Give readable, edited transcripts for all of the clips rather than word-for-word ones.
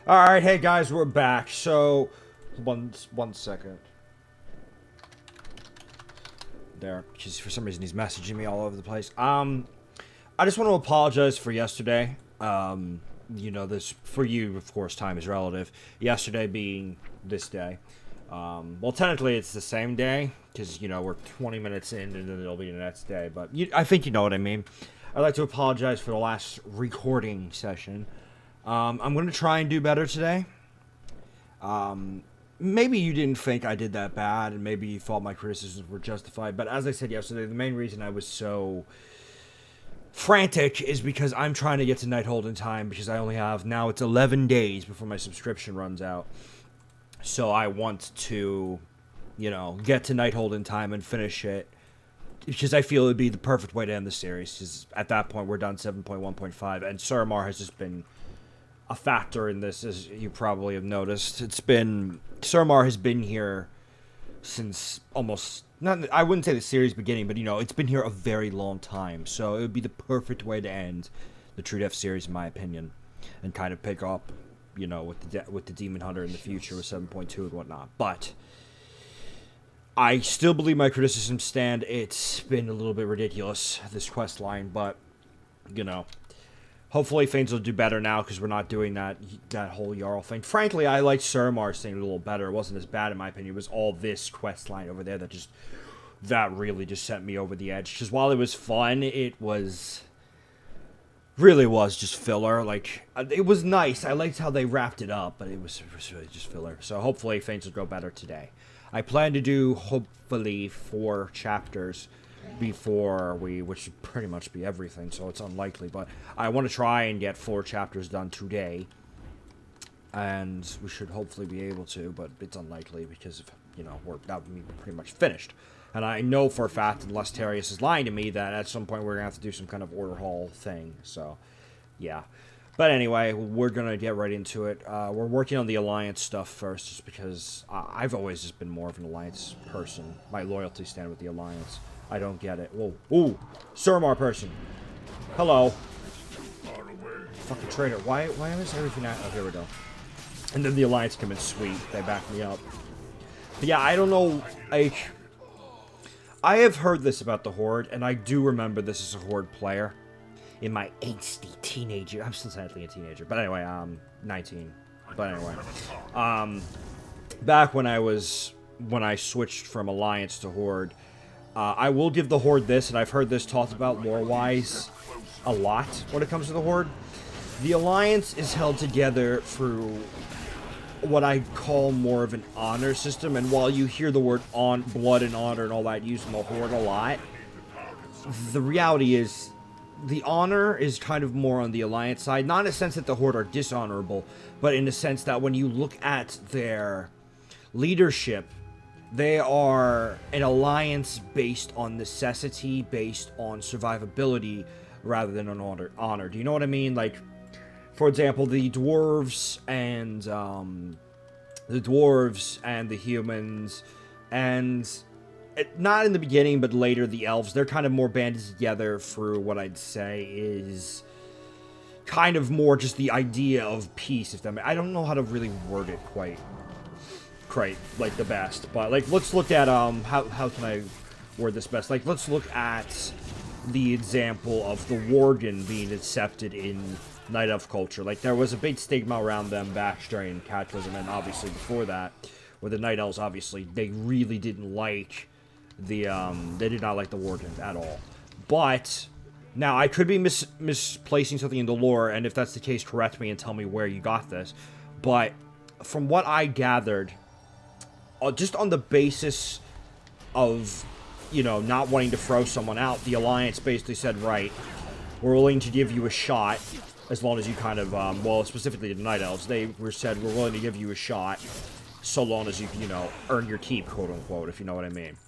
Alright, hey guys, we're back. So, one second. There, because for some reason he's messaging me all over the place. I just want to apologize for yesterday. You know, this, for you, of course, time is relative. Yesterday being this day. Well, technically it's the same day, because, you know, we're 20 minutes in and then it'll be the next day. But I think you know what I mean. I'd like to apologize for the last recording session. I'm going to try and do better today. Maybe you didn't think I did that bad, and maybe you thought my criticisms were justified. But as I said yesterday, the main reason I was so frantic is because I'm trying to get to Nighthold in time, because I only have, now it's 11 days before my subscription runs out. So I want to, you know, get to Nighthold in time and finish it, because I feel it would be the perfect way to end the series, because at that point we're done 7.1.5, and Suramar has just been a factor in this, as you probably have noticed. Suramar has been here since almost, not, I wouldn't say the series beginning, but, you know, it's been here a very long time, so it would be the perfect way to end the Truedeath series, in my opinion, and kind of pick up, you know, with the Demon Hunter in the future with 7.2 and whatnot. But I still believe my criticisms stand. It's been a little bit ridiculous, this quest line, but, you know, hopefully things will do better now, because we're not doing that whole Jarl thing. Frankly, I liked Suramar's thing a little better. It wasn't as bad, in my opinion. It was all this quest line over there that really just sent me over the edge. Because while it was fun, it really was just filler. Like, it was nice. I liked how they wrapped it up, but it was really just filler. So hopefully things will go better today. I plan to do, hopefully, 4 chapters before which should pretty much be everything, so it's unlikely, but I want to try and get 4 chapters done today, and we should hopefully be able to, but it's unlikely, because, you know, that would be pretty much finished. And I know for a fact, unless Terius is lying to me, that at some point we're going to have to do some kind of order hall thing, so, yeah. But anyway, we're going to get right into it. We're working on the Alliance stuff first, just because I've always just been more of an Alliance person. My loyalty stand with the Alliance. I don't get it. Whoa. Ooh. Suramar person. Hello. Fucking traitor. Why is everything out? Oh, here we go. And then the Alliance come in sweet. They back me up. But yeah, I don't know. I have heard this about the Horde, and I do remember this as a Horde player. In my angsty teenager. I'm still technically a teenager. But anyway, 19. But anyway. Back when I switched from Alliance to Horde, I will give the Horde this, and I've heard this talked about lore-wise a lot when it comes to the Horde. The Alliance is held together through what I call more of an honor system, and while you hear the word blood and honor and all that used in the Horde a lot, the reality is the honor is kind of more on the Alliance side, not in a sense that the Horde are dishonorable, but in the sense that when you look at their leadership, they are an alliance based on necessity, based on survivability, rather than on honor. Do you know what I mean? Like, for example, the dwarves and the humans, and not in the beginning, but later the elves, they're kind of more banded together through what I'd say is kind of more just the idea of peace. I don't know how to really word it quite like the best, but like let's look at how can I word this best? Like, let's look at the example of the Worgen being accepted in Night Elf culture. Like, there was a big stigma around them back during Cataclysm, and obviously before that, where the Night Elves, obviously they really didn't like they did not like the Worgen at all. But now I could be misplacing something in the lore, and if that's the case, correct me and tell me where you got this. But from what I gathered, just on the basis of, you know, not wanting to throw someone out, the Alliance basically said, right, we're willing to give you a shot, as long as you kind of, well, specifically the Night Elves, we're willing to give you a shot, so long as you know, earn your keep, quote-unquote, if you know what I mean.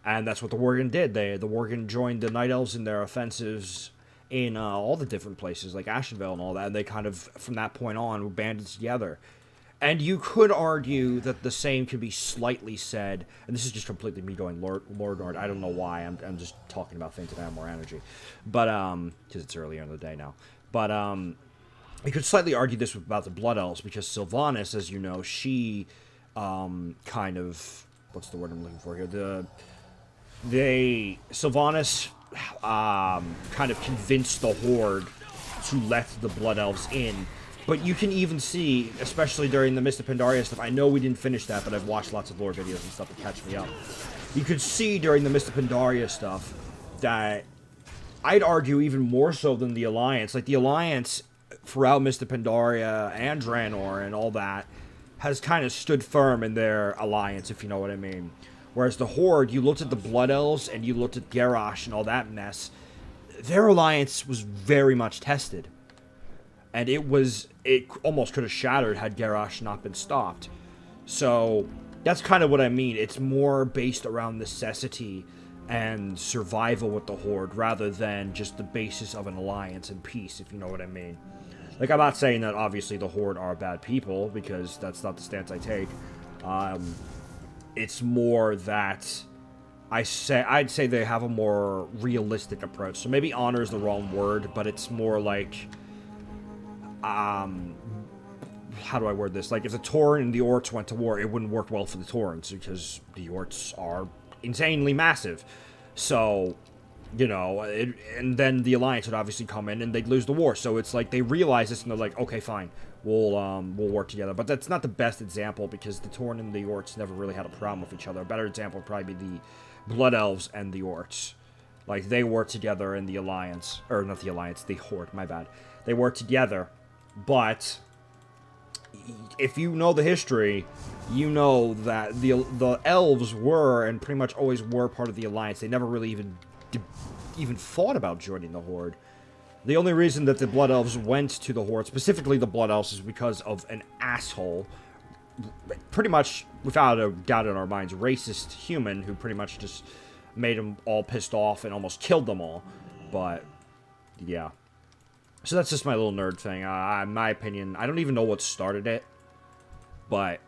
And that's what the Worgen did. The Worgen joined the Night Elves in their offensives in all the different places, like Ashenvale and all that, and they kind of, from that point on, were banded together. And you could argue that the same could be slightly said, and this is just completely me going Lord. I don't know why. I'm just talking about things that have more energy. But, because it's earlier in the day now. But, You could slightly argue this about the Blood Elves, because Sylvanas, as you know, she kind of, what's the word I'm looking for here? Sylvanas kind of convinced the Horde to let the Blood Elves in. But you can even see, especially during the Mist of Pandaria stuff, I know we didn't finish that, but I've watched lots of lore videos and stuff to catch me up. You could see during the Mist of Pandaria stuff that I'd argue even more so than the Alliance. Like, the Alliance, throughout Mist of Pandaria and Draenor and all that, has kind of stood firm in their alliance, if you know what I mean. Whereas the Horde, you looked at the Blood Elves and you looked at Garrosh and all that mess, their alliance was very much tested. And it almost could have shattered had Garrosh not been stopped. So, that's kind of what I mean. It's more based around necessity and survival with the Horde, rather than just the basis of an alliance and peace, if you know what I mean. Like, I'm not saying that obviously the Horde are bad people, because that's not the stance I take. It's more that I'd say they have a more realistic approach. So maybe honor is the wrong word, but it's more like, how do I word this? Like, if the Tauren and the Orcs went to war, it wouldn't work well for the Taurens, because the Orcs are insanely massive. So, you know, and then the Alliance would obviously come in and they'd lose the war. So it's like they realize this and they're like, okay, fine, we'll work together. But that's not the best example, because the Tauren and the Orcs never really had a problem with each other. A better example would probably be the Blood Elves and the Orcs. Like, they worked together in the Alliance, or not the Alliance, the Horde, my bad. They worked together, but if you know the history, you know that the Elves were, and pretty much always were, part of the Alliance. They never really even thought about joining the Horde. The only reason that the Blood Elves went to the Horde, specifically the Blood Elves, is because of an asshole, pretty much, without a doubt in our minds, racist human who pretty much just made them all pissed off and almost killed them all. But, yeah. So that's just my little nerd thing. In my opinion, I don't even know what started it, but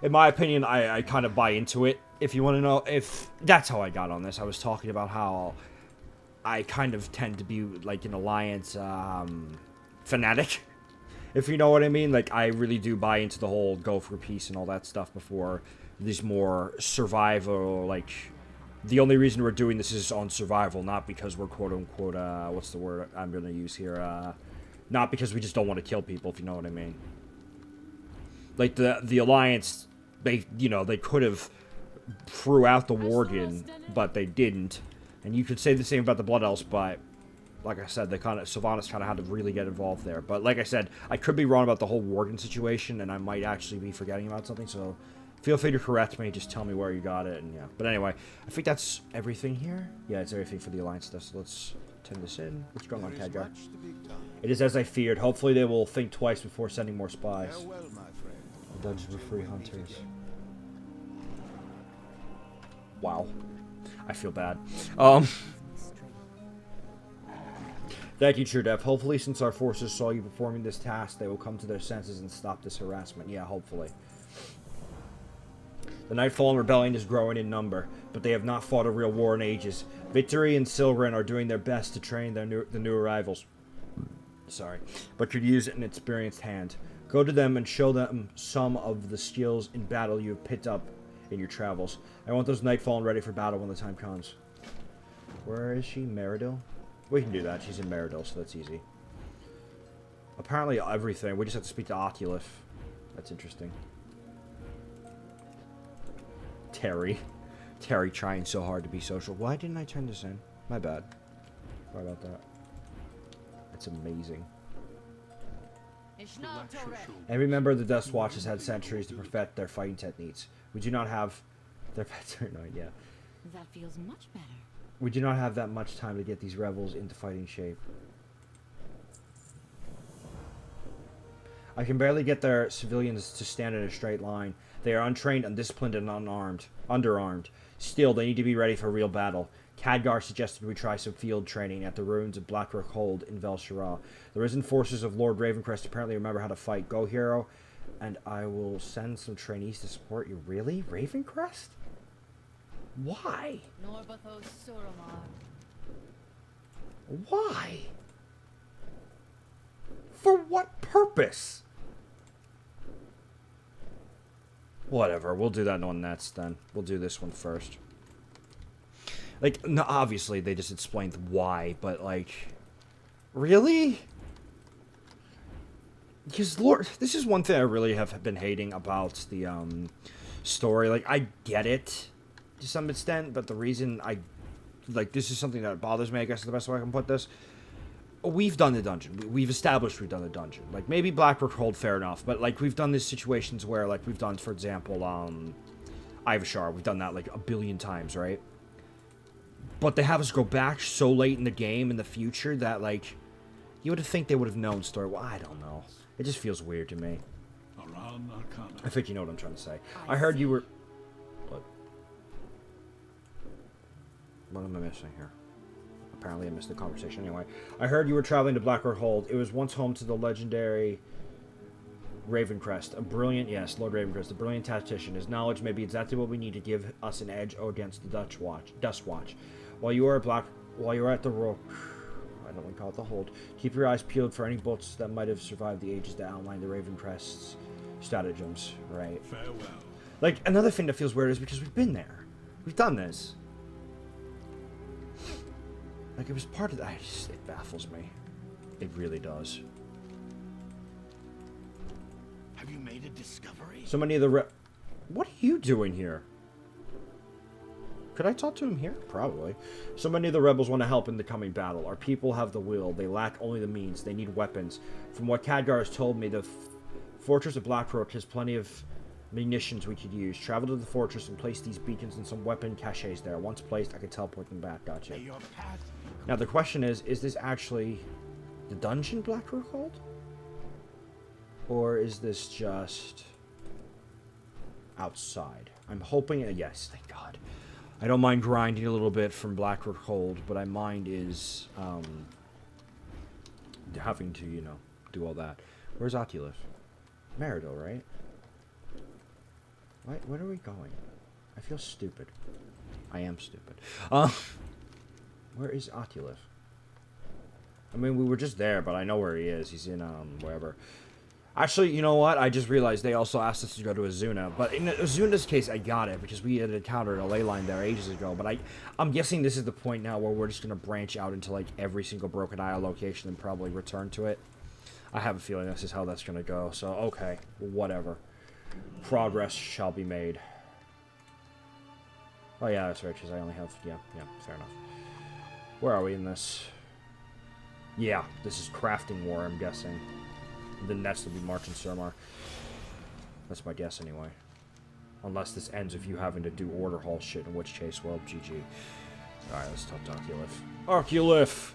in my opinion, I kind of buy into it. If you want to know, if that's how I got on this, I was talking about how I kind of tend to be like an Alliance fanatic, if you know what I mean. Like, I really do buy into the whole go for peace and all that stuff before these more survival, like, the only reason we're doing this is on survival, not because we're quote-unquote, what's the word I'm going to use here, not because we just don't want to kill people, if you know what I mean. Like, the Alliance, they could have threw out the Worgen, but they didn't. And you could say the same about the Blood Elves, but like I said, Sylvanas kind of had to really get involved there. But like I said, I could be wrong about the whole Worgen situation, and I might actually be forgetting about something, so feel free to correct me, just tell me where you got it, and yeah. But anyway, I think that's everything here. Yeah, it's everything for the Alliance stuff, so let's turn this in. What's going on, Khadgar? It is as I feared. Hopefully they will think twice before sending more spies. The dungeons were free hunters. Wow. I feel bad. Thank you, Truedeath. Hopefully, since our forces saw you performing this task, they will come to their senses and stop this harassment. Yeah, hopefully. The Nightfall Rebellion is growing in number, but they have not fought a real war in ages. Victory and Xel'crin are doing their best to train the new arrivals. Sorry, but could use an experienced hand. Go to them and show them some of the skills in battle you have picked up in your travels. I want those Nightfallen ready for battle when the time comes. Where is she? Meridil? We can do that. She's in Meridil, so that's easy. Apparently everything. We just have to speak to Oculus. That's interesting. Terry trying so hard to be social. Why didn't I turn this in? My bad. Sorry about that. That's amazing. Every member of the Dust Watch has had centuries to perfect their fighting techniques. We do not have their pets are annoyed, yeah. That feels much better. We do not have that much time to get these rebels into fighting shape. I can barely get their civilians to stand in a straight line. They are untrained, undisciplined, and underarmed. Still, they need to be ready for real battle. Khadgar suggested we try some field training at the ruins of Blackrock Hold in Vel-Shara. The risen forces of Lord Ravencrest apparently remember how to fight. Go, hero, and I will send some trainees to support you. Really? Ravencrest? Why? Why? For what purpose? Whatever, we'll do that one next then. We'll do this one first. Like, no, obviously they just explained why, but like, really? Because Lord, this is one thing I really have been hating about the story. Like, I get it to some extent, but the reason I like this is something that bothers me, I guess is the best way I can put this. We've done the dungeon. We've established we've done the dungeon. Like, maybe Blackrock Hold, fair enough, but like we've done these situations where like we've done, for example, Ivashar. We've done that like a billion times, right? But they have us go back so late in the game in the future that like you would think they would have known story. Well, I don't know. It just feels weird to me. I think you know what I'm trying to say. I heard you were... What am I missing here? Apparently I missed the conversation anyway. I heard you were traveling to Blackrock Hold. It was once home to the legendary Ravencrest. A brilliant... Yes, Lord Ravencrest. A brilliant tactician. His knowledge may be exactly what we need to give us an edge against the Dust Watch. While you are at the Royal... I don't want to call it the Hold. Keep your eyes peeled for any bolts that might have survived the ages that outline the Ravencrest's stratagems. Right. Farewell. Like, another thing that feels weird is because we've been there. We've done this. Like, it was part of that. It baffles me. It really does. Have you made a discovery? So many of the What are you doing here? Could I talk to him here? Probably. So many of the rebels want to help in the coming battle. Our people have the will. They lack only the means. They need weapons. From what Khadgar has told me, the fortress of Blackrock has plenty of munitions we could use. Travel to the fortress and place these beacons and some weapon caches there. Once placed, I can teleport them back. Gotcha. May your path... Now the question is this actually the dungeon Blackrock Hold? Or is this just outside? I'm hoping, yes, thank God. I don't mind grinding a little bit from Blackrock Hold, but I mind is having to, you know, do all that. Where's Oculus? Meridor, right? Where are we going? I feel stupid. I am stupid. Where is Oculus? I mean, we were just there, but I know where he is. He's in, wherever. Actually, you know what? I just realized they also asked us to go to Azuna. But in Azuna's case, I got it, because we had encountered a ley line there ages ago. But I'm guessing this is the point now where we're just going to branch out into, like, every single Broken Isle location and probably return to it. I have a feeling this is how that's going to go. So, okay. Whatever. Progress shall be made. Oh, yeah, that's right, because I only have... Yeah, fair enough. Where are we in this? Yeah, this is Crafting War, I'm guessing. The next will be March and Surmar. That's my guess, anyway. Unless this ends with you having to do order hall shit, in which case, well, GG. Alright, let's talk to Oculif. Oculif!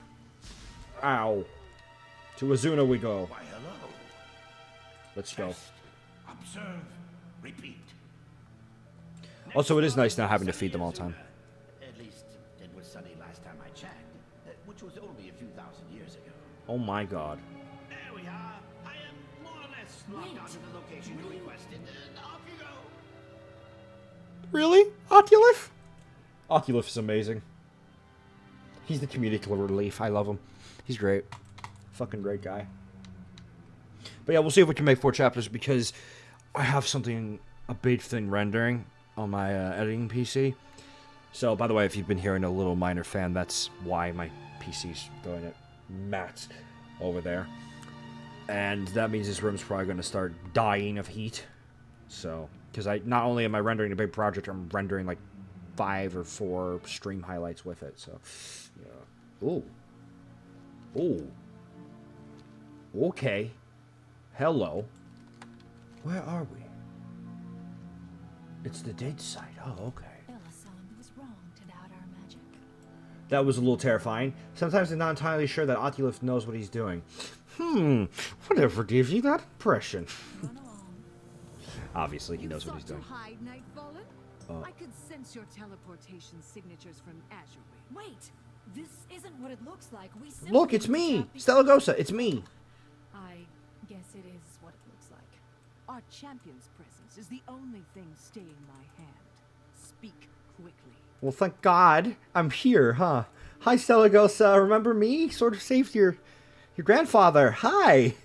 Ow. To Azuna we go. Why, hello. Let's go. Test, observe, repeat. Also, it is nice now having to feed them all the time. At least it was sunny last time I checked, which was only a few thousand years ago. Oh my god. There we are. I am more or less locked onto the location you requested, and off you go. Really? Oculif? Oculif is amazing. He's the comedic relief. I love him. He's great. Fucking great guy. But yeah, we'll see if we can make 4 chapters, because I have something, a big thing rendering on my editing PC. So, by the way, if you've been hearing a little minor fan, that's why my PC's going at max over there. And that means this room's probably going to start dying of heat. So, because not only am I rendering a big project, I'm rendering like 5 or 4 stream highlights with it. So, yeah. Ooh. Ooh. Okay. Hello. Where are we? It's the date site. Oh, okay. Elasan was wrong to doubt our magic. That was a little terrifying. Sometimes I'm not entirely sure that Oculus knows what he's doing. Whatever gives you that impression? Run along. Obviously, he knows what he's doing. Hide, Nightfallen? I could sense your teleportation signatures from Azure Ring. Wait! This isn't what it looks like. We simply Look, it's me! Stellagosa, it's me! I guess it is what it looks like. Our champion's presence is the only thing staying my hand. Speak quickly. Well, thank God I'm here, huh? Hi, Stellagosa. Remember me? Sort of saved your grandfather. Hi!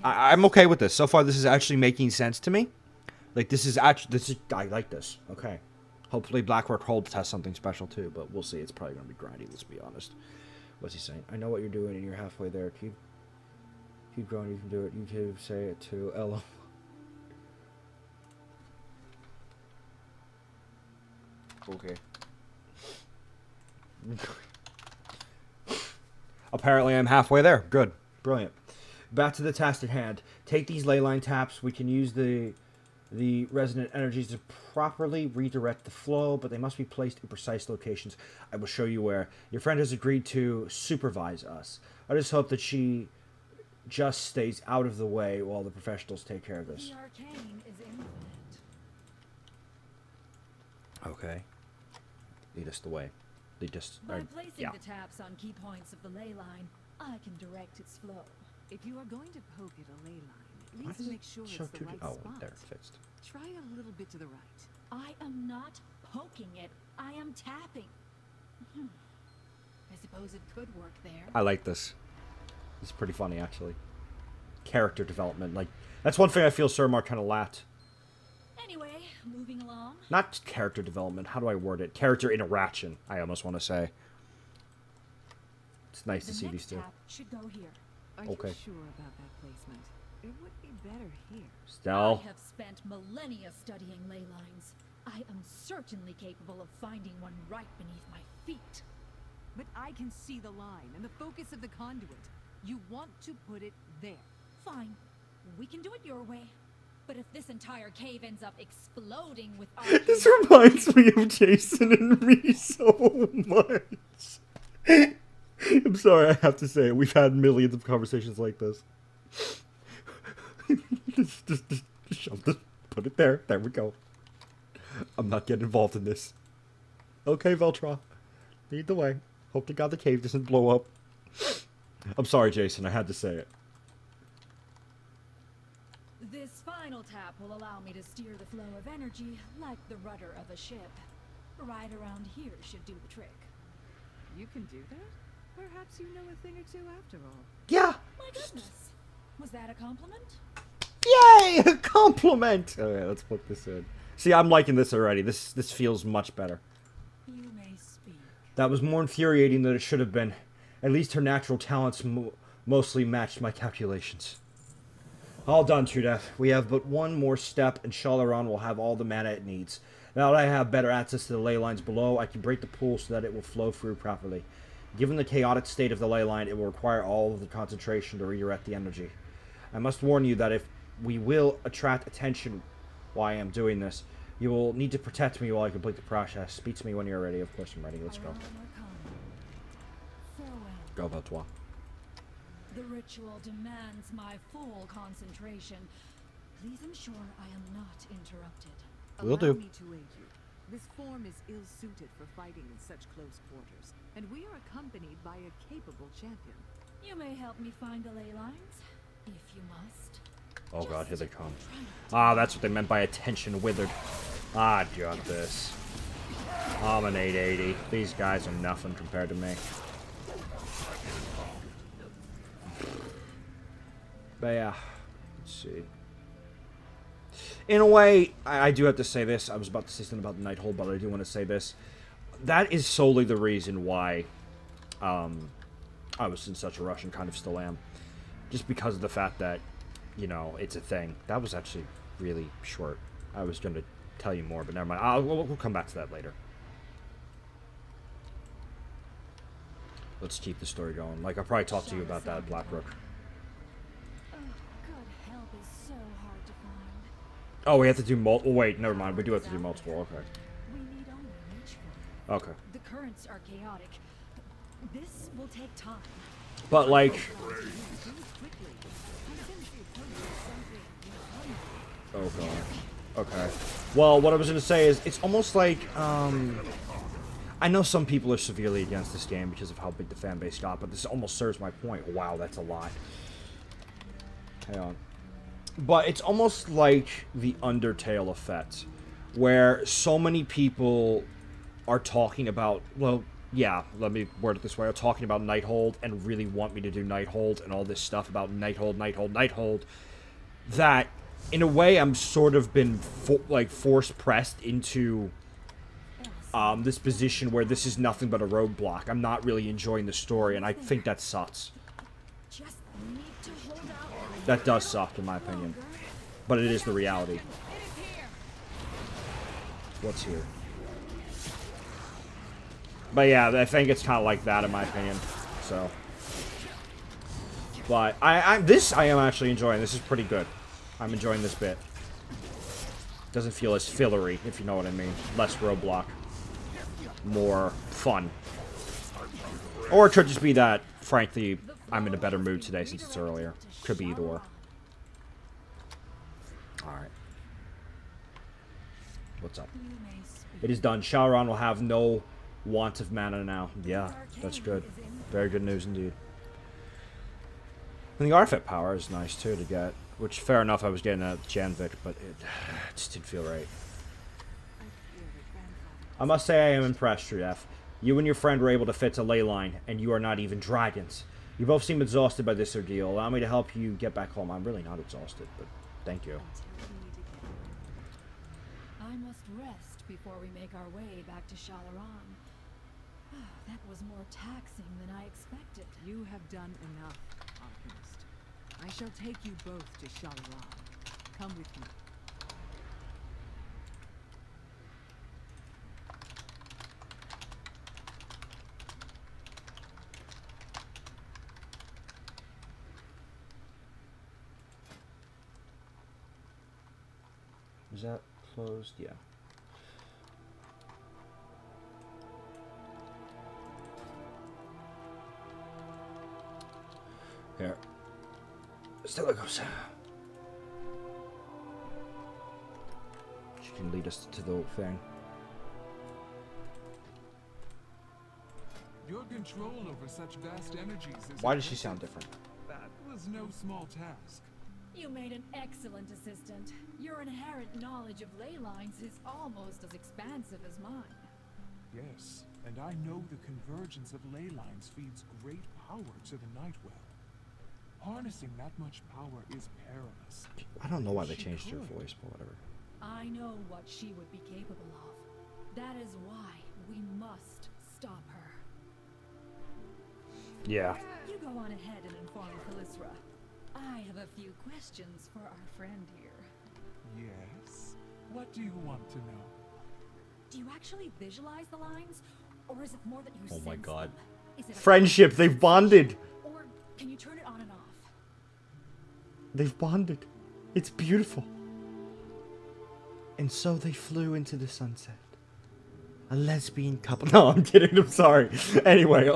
I'm okay with this. So far, this is actually making sense to me. Like, I like this. Okay. Hopefully Blackrock Hold has something special, too, but we'll see. It's probably going to be grindy, let's be honest. What's he saying? I know what you're doing, and you're halfway there. Keep going, you can do it. You can say it, too. Ella. Okay. Apparently I'm halfway there. Good. Brilliant. Back to the task at hand. Take these leyline taps. We can use the resonant energies to properly redirect the flow, but they must be placed in precise locations. I will show you where. Your friend has agreed to supervise us. I just hope that she just stays out of the way while the professionals take care of this. The arcane is infinite. Okay. Lead us the way. By placing the taps on key points of the ley line, I can direct its flow. If you are going to poke at a ley line, Why at does least it make sure show it's the two? right Oh, spot. there, fixed. Try a little bit to the right. I am not poking it. I am tapping. I suppose it could work there. I like this. It's pretty funny, actually. Character development. Like, that's one thing I feel Sir Mark kind of lacked. Anyway, moving along. Not character development. How do I word it? Character interaction, I almost want to say. It's nice to see these two. The next tap should go here. Are Okay. you sure about that placement? It would be better here. Stell. I have spent millennia studying ley lines. I am certainly capable of finding one right beneath my feet. But I can see the line and the focus of the conduit. You want to put it there. Fine. We can do it your way. But if this entire cave ends up exploding with arcane... This reminds me of Jason and me so much. I'm sorry, I have to say it. We've had millions of conversations like this. just shove this, put it there. There we go. I'm not getting involved in this. Okay, Veltra. Lead the way. Hope to God the cave doesn't blow up. I'm sorry, Jason. I had to say it. This final tap will allow me to steer the flow of energy like the rudder of a ship. Right around here should do the trick. You can do that? Perhaps you know a thing or two after all. Yeah. My goodness. Was that a compliment? Yay! A compliment! Okay, let's put this in. See, I'm liking this already. This feels much better. You may speak. That was more infuriating than it should have been. At least her natural talents mostly matched my calculations. All done, Truedeath. We have but one more step, and Xel'crin will have all the mana it needs. Now that I have better access to the ley lines below, I can break the pool so that it will flow through properly. Given the chaotic state of the ley line, it will require all of the concentration to redirect the energy. I must warn you that if we will attract attention while I am doing this, you will need to protect me while I complete the process. Speak to me when you're ready. Of course I'm ready. Let's go. Farewell. Go, Valtois. The ritual demands my full concentration. Please ensure I am not interrupted. Will Allow do. me to aid you. This form is ill-suited for fighting in such close quarters, and we are accompanied by a capable champion. You may help me find the ley lines, if you must. Oh god, here Just they come. try not to- Ah, that's what they meant by attention withered. Ah, got this. I'm an 880. These guys are nothing compared to me. But yeah, let's see. In a way, I do have to say this. I was about to say something about the Night Hold, but I do want to say this. That is solely the reason why I was in such a rush and kind of still am. Just because of the fact that, you know, it's a thing. That was actually really short. I was going to tell you more, but never mind. We'll come back to that later. Let's keep the story going. Like, I'll probably talk to you about that, Blackrook. Oh, good help is so hard to find. Oh, we have to do multiple. Wait, never mind. We do have to do multiple. Okay. We need only reach for it. Okay. The currents are chaotic. This will take time. But, like... Oh, God. Okay. Well, what I was going to say is, it's almost like, I know some people are severely against this game because of how big the fan base got, but this almost serves my point. Wow, that's a lot. Hang on. But it's almost like the Undertale effect, where so many people are talking about, well, yeah, let me word it this way, are talking about Nighthold and really want me to do Nighthold and all this stuff about Nighthold, that in a way I'm sort of been force pressed into this position where this is nothing but a roadblock. I'm not really enjoying the story, and I think that sucks. Just need to hold out. That does suck, in my opinion. But it is the reality. What's here? But yeah, I think it's kind of like that, in my opinion. So, but I am actually enjoying. This is pretty good. I'm enjoying this bit. Doesn't feel as fillery, if you know what I mean. Less roadblock. More fun. Or it could just be that, frankly, I'm in a better mood today since it's earlier. Could be either or. Alright. What's up? It is done. Xel'crin will have no want of mana now. Yeah, that's good. Very good news indeed. And the artifact power is nice too to get. Which, fair enough, I was getting a Janvik, but it just didn't feel right. I must say I am impressed, Truedeath. You and your friend were able to fit a ley line, and you are not even dragons. You both seem exhausted by this ordeal. Allow me to help you get back home. I'm really not exhausted, but thank you. I must rest before we make our way back to Xel'crin. That was more taxing than I expected. You have done enough, Alchemist. I shall take you both to Xel'crin. Come with me. Is that closed? Yeah. Here. Still it goes. She can lead us to the thing. Your control over such vast energies is... Why does she sound different? That was no small task. You made an excellent assistant. Your inherent knowledge of ley lines is almost as expansive as mine. Yes, and I know the convergence of ley lines feeds great power to the Nightwell. Harnessing that much power is perilous. I don't know why they She changed her could. voice, but whatever. I know what she would be capable of. That is why we must stop her. Yeah. You go on ahead and inform Callisra. I have a few questions for our friend here. Yes? What do you want to know? Do you actually visualize the lines? Or is it more that you Oh sense my God. them? Is it a Friendship, they've bonded. Or can you turn it on and off? They've bonded. It's beautiful. And so they flew into the sunset. A lesbian couple. No, I'm kidding. I'm sorry. Anyway,